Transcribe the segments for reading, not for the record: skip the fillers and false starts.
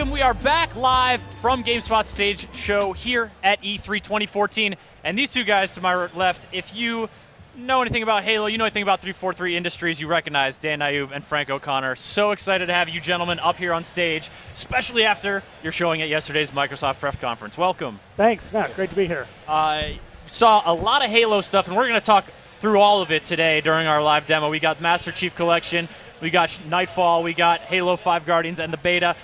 We are back live from GameSpot stage show here at E3 2014. And these two guys to my left, if you know anything about Halo, you know anything about 343 Industries, you recognize Dan Nayub and Frank O'Connor. So excited to have you gentlemen up here on stage, especially after your showing at yesterday's Microsoft Press Conference. Welcome. Thanks. No, great to be here. Saw a lot of Halo stuff, and we're going to talk through all of it today during our live demo. We got Master Chief Collection, we got Nightfall, we got Halo 5 Guardians, and the beta.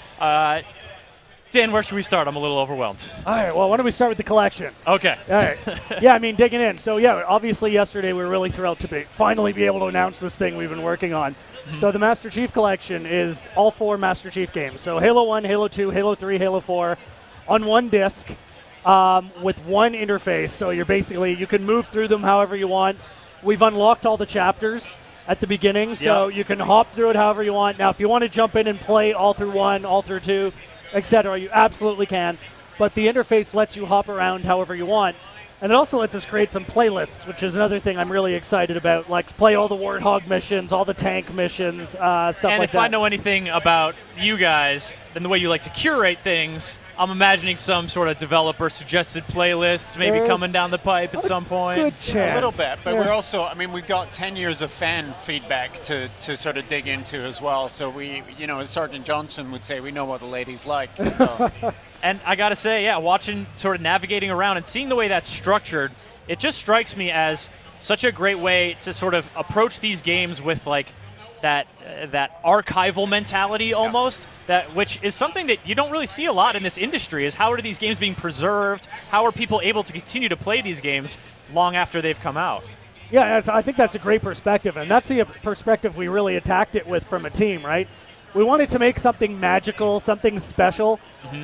Dan, where should we start? I'm a little overwhelmed. All right, well, why don't we start with the collection? Okay. All right. Yeah, I mean, digging in. So, yeah, obviously yesterday we were really thrilled to finally be able to announce this thing we've been working on. Mm-hmm. So the Master Chief Collection is all 4 Master Chief games. So Halo 1, Halo 2, Halo 3, Halo 4 on one disc with one interface. So you can move through them however you want. We've unlocked all the chapters at the beginning, so you can hop through it however you want. Now, if you want to jump in and play all through 1, all through 2, etc., you absolutely can. But the interface lets you hop around however you want. And it also lets us create some playlists, which is another thing I'm really excited about. Like, play all the Warthog missions, all the tank missions, stuff like that. And if I know anything about you guys, then the way you like to curate things, I'm imagining some sort of developer-suggested playlists maybe coming down the pipe at some point. Good chance. A little bit, but we're also, I mean, we've got 10 years of fan feedback to sort of dig into as well. So we, you know, as Sergeant Johnson would say, we know what the ladies like. So. And I got to say, yeah, watching, sort of navigating around and seeing the way that's structured, it just strikes me as such a great way to sort of approach these games with, like, that archival mentality almost, which is something that you don't really see a lot in this industry, is how are these games being preserved? How are people able to continue to play these games long after they've come out? Yeah, I think that's a great perspective, and that's the perspective we really attacked it with from a team, right? We wanted to make something magical, something special,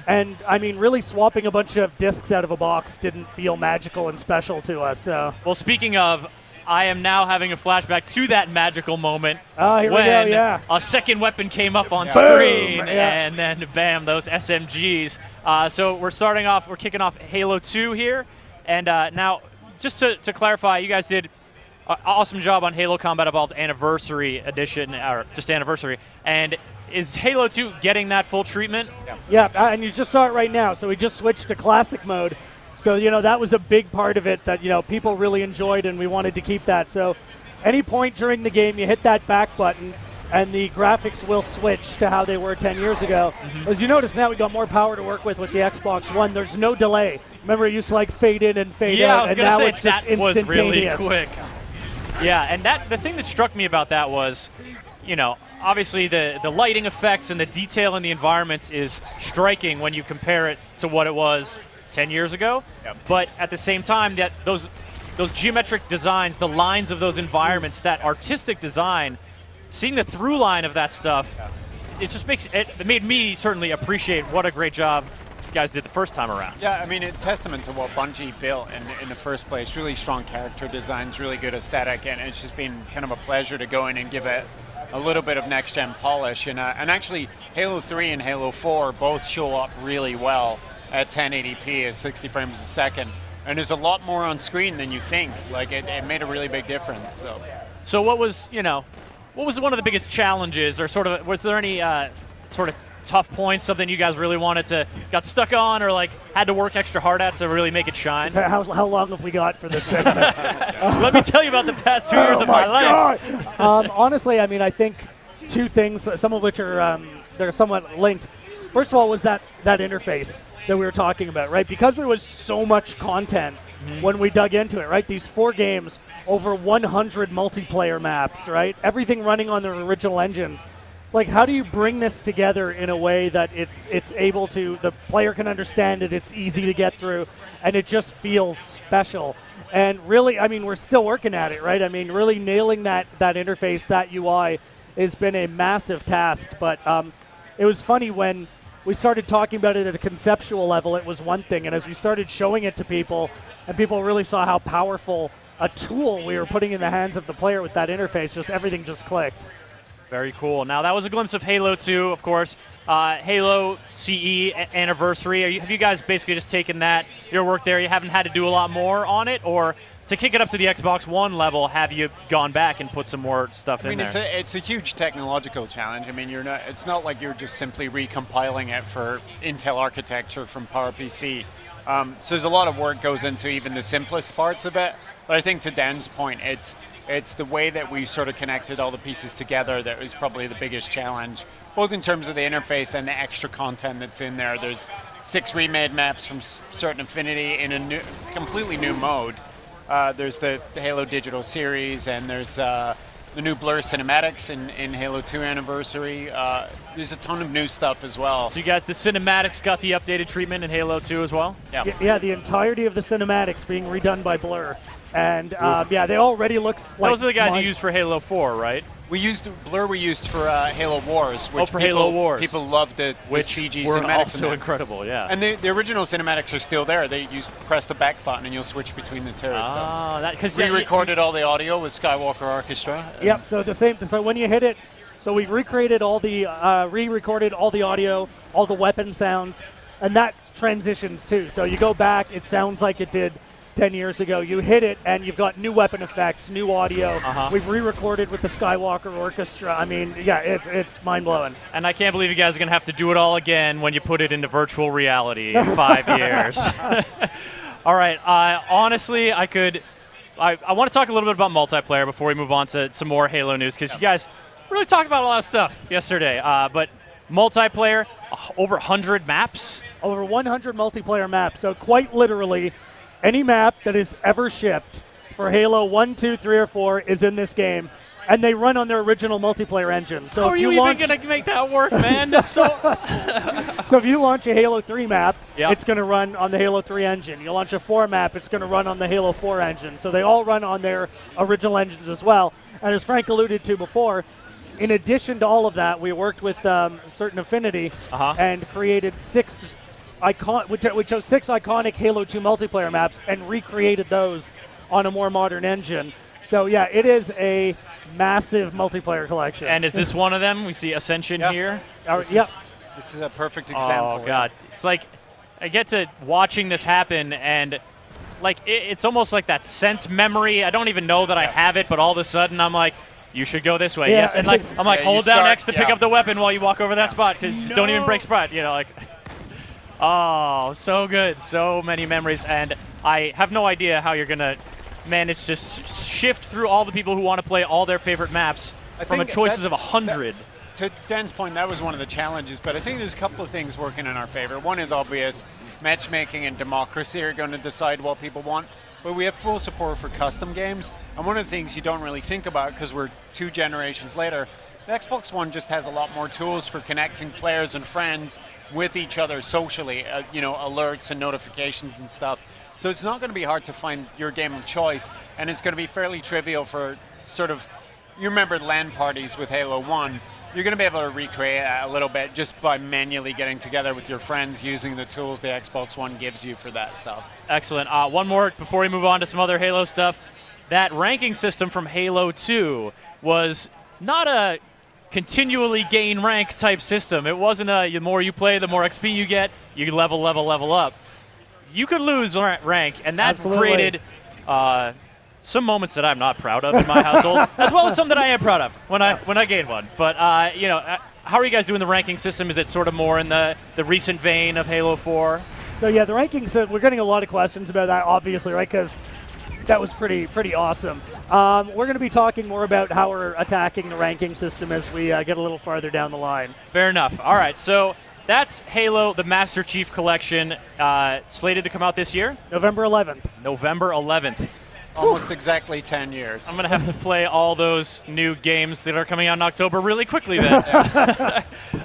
and, I mean, really swapping a bunch of discs out of a box didn't feel magical and special to us. So. Well, speaking of, I am now having a flashback to that magical moment here when we go, yeah. a second weapon came up on screen, Boom, yeah. and then bam, those SMGs. So we're kicking off Halo 2 here, and now just to clarify, you guys did an awesome job on Halo Combat Evolved Anniversary Edition, or just Anniversary, and is Halo 2 getting that full treatment? Yeah, and you just saw it right now, so we just switched to Classic mode. So, you know, that was a big part of it that, you know, people really enjoyed, and we wanted to keep that. So any point during the game, you hit that back button, and the graphics will switch to how they were 10 years ago. As you notice now, we got more power to work with the Xbox One. There's no delay. Remember, it used to, like, fade in and fade out, and now it's just that was really instantaneous. quick. Yeah, and the thing that struck me about that was, you know, obviously the lighting effects and the detail in the environments is striking when you compare it to what it was 10 years ago, but at the same time, that those geometric designs, the lines of those environments, that artistic design, seeing the through line of that stuff, it just made me certainly appreciate what a great job you guys did the first time around. Yeah, I mean, it's testament to what Bungie built in the first place. Really strong character designs, really good aesthetic, and it's just been kind of a pleasure to go in and give it a little bit of next-gen polish. And actually, Halo 3 and Halo 4 both show up really well at 1080p at 60 frames a second, and there's a lot more on screen than you think. Like, it made a really big difference. So what was one of the biggest challenges, or sort of, was there any sort of tough points, something you guys really got stuck on, or like had to work extra hard at to really make it shine? How long have we got for this segment? Let me tell you about the past 2 years of my life. Honestly, I mean, I think two things, some of which are they're somewhat linked. First of all, was that interface that we were talking about, right? Because there was so much content when we dug into it, right? These 4 games, over 100 multiplayer maps, right? Everything running on the original engines. It's like, how do you bring this together in a way that it's able to, the player can understand it, it's easy to get through, and it just feels special. And really, I mean, we're still working at it, right? I mean, really nailing that interface, that UI, has been a massive task. But it was funny when we started talking about it at a conceptual level, it was one thing, and as we started showing it to people, and people really saw how powerful a tool we were putting in the hands of the player with that interface, everything just clicked. Very cool. Now, that was a glimpse of Halo 2, of course. Halo CE Anniversary. Have you guys basically just taken your work there, you haven't had to do a lot more on it, or to kick it up to the Xbox One level, have you gone back and put some more stuff in there? It's a huge technological challenge. I mean, it's not like you're just simply recompiling it for Intel architecture from PowerPC. So there's a lot of work goes into even the simplest parts of it. But I think to Dan's point, it's the way that we sort of connected all the pieces together that was probably the biggest challenge, both in terms of the interface and the extra content that's in there. There's 6 remade maps from Certain Affinity in a completely new mode. There's the Halo Digital series, and there's the new Blur cinematics in Halo 2 Anniversary. There's a ton of new stuff as well. So you got the cinematics, got the updated treatment in Halo 2 as well? Yeah, the entirety of the cinematics being redone by Blur. And yeah, they already looks like... Those are the guys you used for Halo 4, right? Blur we used for Halo Wars, which Halo Wars. People loved the CG were cinematics. Also incredible, yeah. And the original cinematics are still there. You press the back button and you'll switch between the two. Because we recorded all the audio with Skywalker Orchestra. Yep. So the same. So when you hit it, so we recreated all the, re-recorded all the audio, all the weapon sounds, and that transitions too. So you go back, it sounds like it did 10 years ago. You hit it, and you've got new weapon effects, new audio. We've re-recorded with the Skywalker Orchestra. I mean, yeah, it's mind-blowing. And I can't believe you guys are going to have to do it all again when you put it into virtual reality in 5 years. All right. Honestly, I want to talk a little bit about multiplayer before we move on to some more Halo news, because you guys really talked about a lot of stuff yesterday. But multiplayer, over 100 maps? Over 100 multiplayer maps. So quite literally, any map that is ever shipped for Halo 1, 2, 3, or 4 is in this game, and they run on their original multiplayer engine. So how are you even going to make that work, man? So if you launch a Halo 3 map, Yep. it's going to run on the Halo 3 engine. You launch a 4 map, it's going to run on the Halo 4 engine. So they all run on their original engines as well. And as Frank alluded to before, in addition to all of that, we worked with Certain Affinity and created 6 we chose 6 iconic Halo 2 multiplayer maps and recreated those on a more modern engine. So yeah, it is a massive multiplayer collection. And is this one of them? We see Ascension here. This is a perfect example. Oh God, it's like I get to watching this happen, and like it's almost like that sense memory. I don't even know that I have it, but all of a sudden I'm like, you should go this way. Yeah, yes, and like I'm like, hold down X to pick up the weapon while you walk over that spot. Cause don't even break spot. You know, like. Oh, so good. So many memories. And I have no idea how you're going to manage to shift through all the people who want to play all their favorite maps from a choices of 100. To Dan's point, that was one of the challenges, but I think there's a couple of things working in our favor. One is obvious. Matchmaking and democracy are going to decide what people want, but we have full support for custom games. And one of the things you don't really think about, because we're 2 generations later, the Xbox One just has a lot more tools for connecting players and friends with each other socially, alerts and notifications and stuff. So it's not going to be hard to find your game of choice, and it's going to be fairly trivial for sort of, you remember LAN parties with Halo 1, you're going to be able to recreate that a little bit just by manually getting together with your friends using the tools the Xbox One gives you for that stuff. Excellent. One more before we move on to some other Halo stuff. That ranking system from Halo 2 was not a continually gain rank type system. It wasn't the more you play, the more XP you get, you level up. You could lose rank, and that created some moments that I'm not proud of in my household, as well as some that I am proud of when I gain one. But how are you guys doing the ranking system? Is it sort of more in the recent vein of Halo 4? So yeah, the rankings, we're getting a lot of questions about that, obviously, right? Because that was pretty awesome. We're going to be talking more about how we're attacking the ranking system as we get a little farther down the line. Fair enough. All right, so that's Halo, the Master Chief Collection, slated to come out this year? November 11th. November 11th. Almost exactly 10 years. I'm going to have to play all those new games that are coming out in October really quickly then.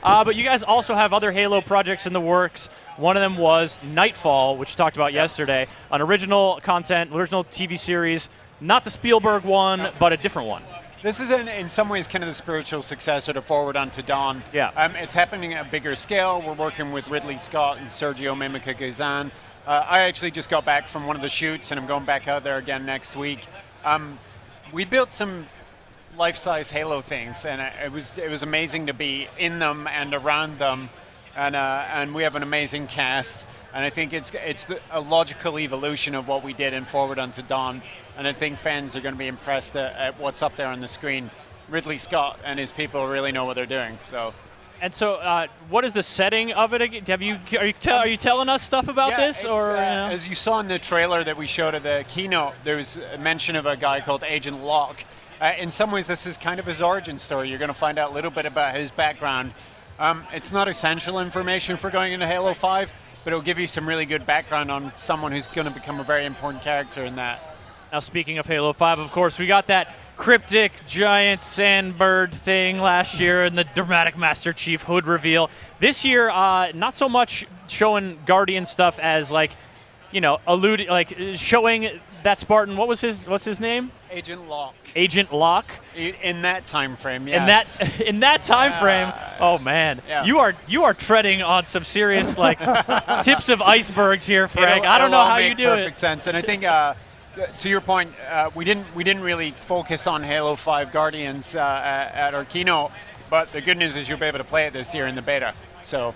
But you guys also have other Halo projects in the works. One of them was Nightfall, which we talked about yesterday, an original content, original TV series, not the Spielberg one, but a different one. This is in some ways kind of the spiritual successor to Forward Unto Dawn. Yeah. It's happening at a bigger scale. We're working with Ridley Scott and Sergio Mimica-Gazan. I actually just got back from one of the shoots, and I'm going back out there again next week. We built some life-size Halo things, and it was amazing to be in them and around them. and we have an amazing cast. And I think it's a logical evolution of what we did in Forward Unto Dawn. And I think fans are going to be impressed at what's up there on the screen. Ridley Scott and his people really know what they're doing. So, what is the setting of it? Are you telling us stuff about this, or as you saw in the trailer that we showed at the keynote, there was a mention of a guy called Agent Locke. In some ways, this is kind of his origin story. You're going to find out a little bit about his background. It's not essential information for going into Halo 5, but it'll give you some really good background on someone who's going to become a very important character in that. Now, speaking of Halo 5, of course, we got that cryptic giant sandbird thing last year in the dramatic Master Chief hood reveal. This year, not so much showing Guardian stuff as showing that Spartan. What's his name? Agent Locke. Agent Locke. In that time frame, yes. In that time frame. Oh man, you are treading on some serious tips of icebergs here, Frank. I don't know how you do it. Perfect sense, and I think. To your point, we didn't really focus on Halo 5 Guardians at our keynote, but the good news is you'll be able to play it this year in the beta. So,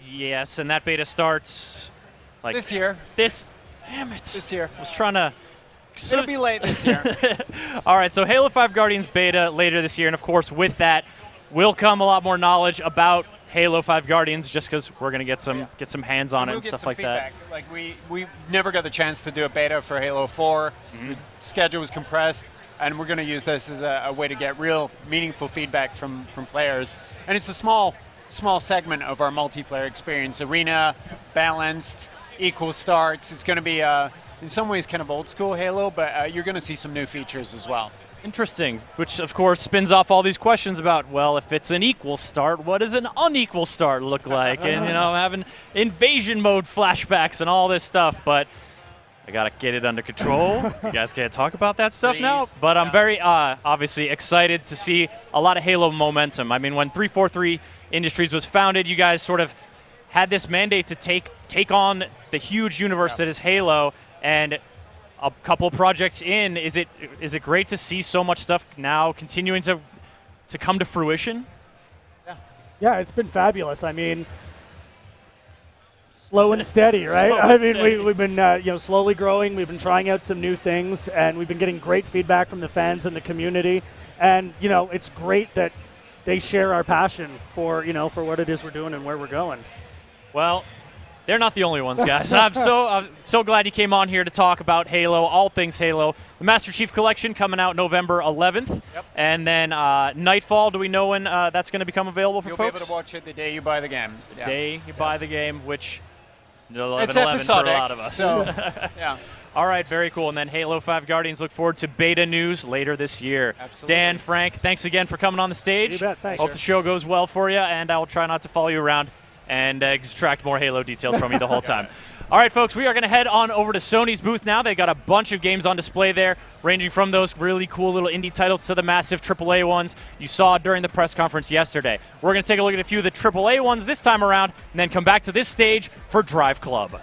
yes, and that beta starts this year. Damn it! This year. I was trying to. It'll be late this year. All right, so Halo 5 Guardians beta later this year, and of course, with that will come a lot more knowledge about Halo 5 Guardians, just because we're going to get some hands on it and stuff like feedback. Like we never got the chance to do a beta for Halo 4. The schedule was compressed, and we're going to use this as a way to get real meaningful feedback from players. And it's a small segment of our multiplayer experience. Arena, balanced, equal starts. It's going to be in some ways kind of old school Halo, but you're going to see some new features as well. Interesting, which of course spins off all these questions about, well, if it's an equal start, what does an unequal start look like? And, having invasion mode flashbacks and all this stuff, but I got to get it under control. You guys can't talk about that stuff now, but I'm very obviously excited to see a lot of Halo momentum. I mean, when 343 Industries was founded, you guys sort of had this mandate to take on the huge universe that is Halo, and a couple projects in, is it great to see so much stuff now continuing to come to fruition? Yeah, it's been fabulous. I mean, slow and steady, right? We've been slowly growing. We've been trying out some new things, and we've been getting great feedback from the fans and the community. And it's great that they share our passion for what it is we're doing and where we're going. Well, they're not the only ones, guys. I'm so glad you came on here to talk about Halo, all things Halo. The Master Chief Collection coming out November 11th. Yep. And then Nightfall, do we know when that's going to become available for You'll folks? You'll be able to watch it the day you buy the game. The day you buy the game, which is 11/11 it's episodic, for a lot of us. So, yeah. All right, very cool. And then Halo 5 Guardians, look forward to beta news later this year. Absolutely. Dan, Frank, thanks again for coming on the stage. You bet, thanks. Hope the show goes well for you, and I will try not to follow you around and extract more Halo details from you the whole time. All right, folks, we are going to head on over to Sony's booth now. They got a bunch of games on display there, ranging from those really cool little indie titles to the massive AAA ones you saw during the press conference yesterday. We're going to take a look at a few of the AAA ones this time around, and then come back to this stage for Drive Club.